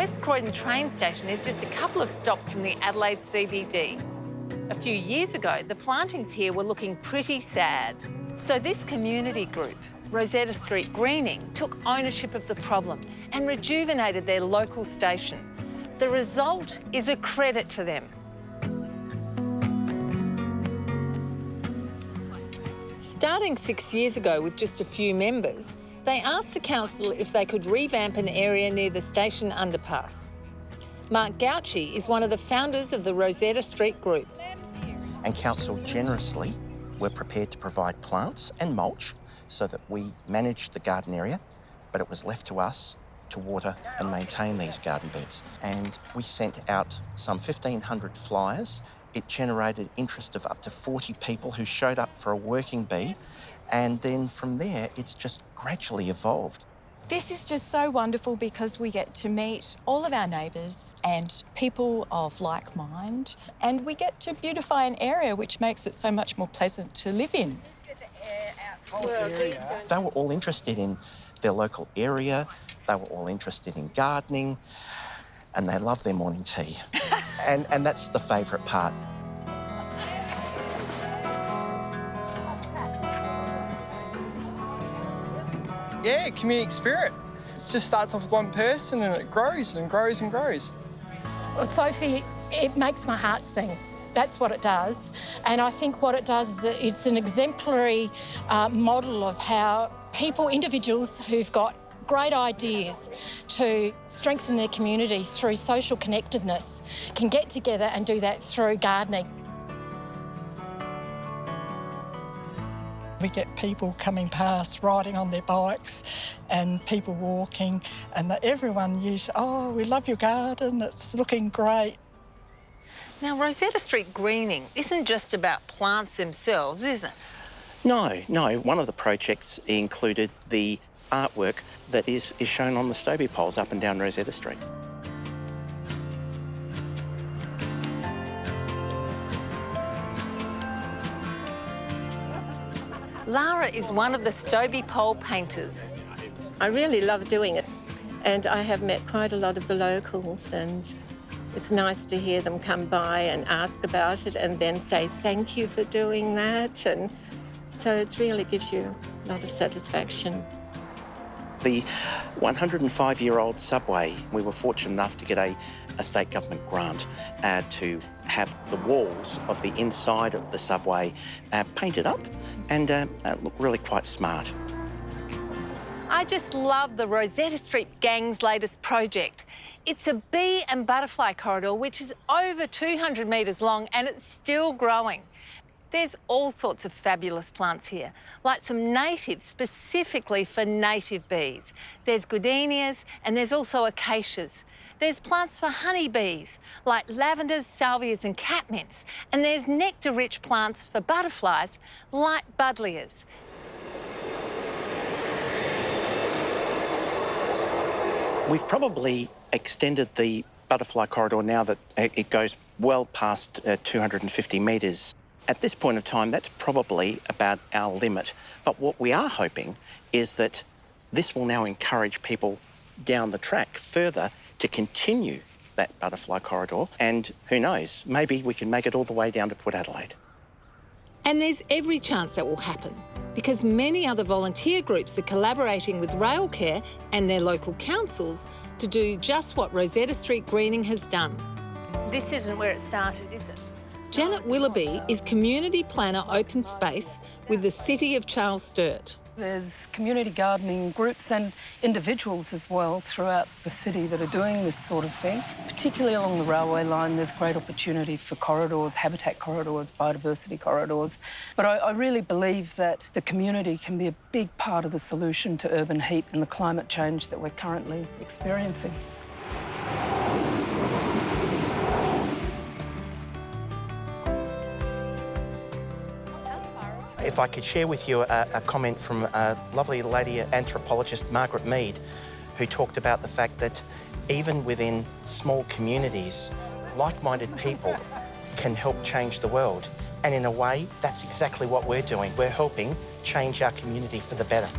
West Croydon train station is just a couple of stops from the Adelaide CBD. A few years ago, the plantings here were looking pretty sad. So this community group, Rosetta Street Greening, took ownership of the problem and rejuvenated their local station. The result is a credit to them. Starting 6 years ago with just a few members, they asked the council if they could revamp an area near the station underpass. Mark Gauci is one of the founders of the Rosetta Street Group. And council generously were prepared to provide plants and mulch so that we managed the garden area, but it was left to us to water and maintain these garden beds. And we sent out some 1,500 flyers. It generated interest of up to 40 people who showed up for a working bee. And then from there, it's just gradually evolved. This is just so wonderful because we get to meet all of our neighbours and people of like mind, and we get to beautify an area which makes it so much more pleasant to live in. They were all interested in their local area, they were all interested in gardening, and they love their morning tea. and that's the favourite part. Yeah, community spirit. It just starts off with one person and it grows and grows and grows. Well, Sophie, it makes my heart sing. That's what it does. And I think what it does is it's an exemplary model of how people, individuals who've got great ideas to strengthen their community through social connectedness can get together and do that through gardening. We get people coming past, riding on their bikes and people walking, and everyone usually, oh, we love your garden, it's looking great. Now, Rosetta Street Greening isn't just about plants themselves, is it? No. One of the projects included the artwork that is shown on the Stobie poles up and down Rosetta Street. Lara is one of the Stobie pole painters. I really love doing it, and I have met quite a lot of the locals, and it's nice to hear them come by and ask about it and then say thank you for doing that, and so it really gives you a lot of satisfaction. The 105-year-old subway, we were fortunate enough to get a state government grant to have the walls of the inside of the subway painted up and look really quite smart. I just love the Rosetta Street Gang's latest project. It's a bee and butterfly corridor which is over 200 metres long and it's still growing. There's all sorts of fabulous plants here, like some natives specifically for native bees. There's goodenias and there's also acacias. There's plants for honeybees, like lavenders, salvias and catmints. And there's nectar-rich plants for butterflies, like buddleias. We've probably extended the butterfly corridor now that it goes well past 250 metres. At this point of time, that's probably about our limit. But what we are hoping is that this will now encourage people down the track further to continue that butterfly corridor. And who knows, maybe we can make it all the way down to Port Adelaide. And there's every chance that will happen because many other volunteer groups are collaborating with Railcare and their local councils to do just what Rosetta Street Greening has done. This isn't where it started, is it? Janet Willoughby is Community Planner Open Space with the City of Charles Sturt. There's community gardening groups and individuals as well throughout the city that are doing this sort of thing. Particularly along the railway line, there's great opportunity for corridors, habitat corridors, biodiversity corridors. But I really believe that the community can be a big part of the solution to urban heat and the climate change that we're currently experiencing. If I could share with you a comment from a lovely lady anthropologist, Margaret Mead, who talked about the fact that even within small communities, like-minded people can help change the world. And in a way, that's exactly what we're doing. We're helping change our community for the better.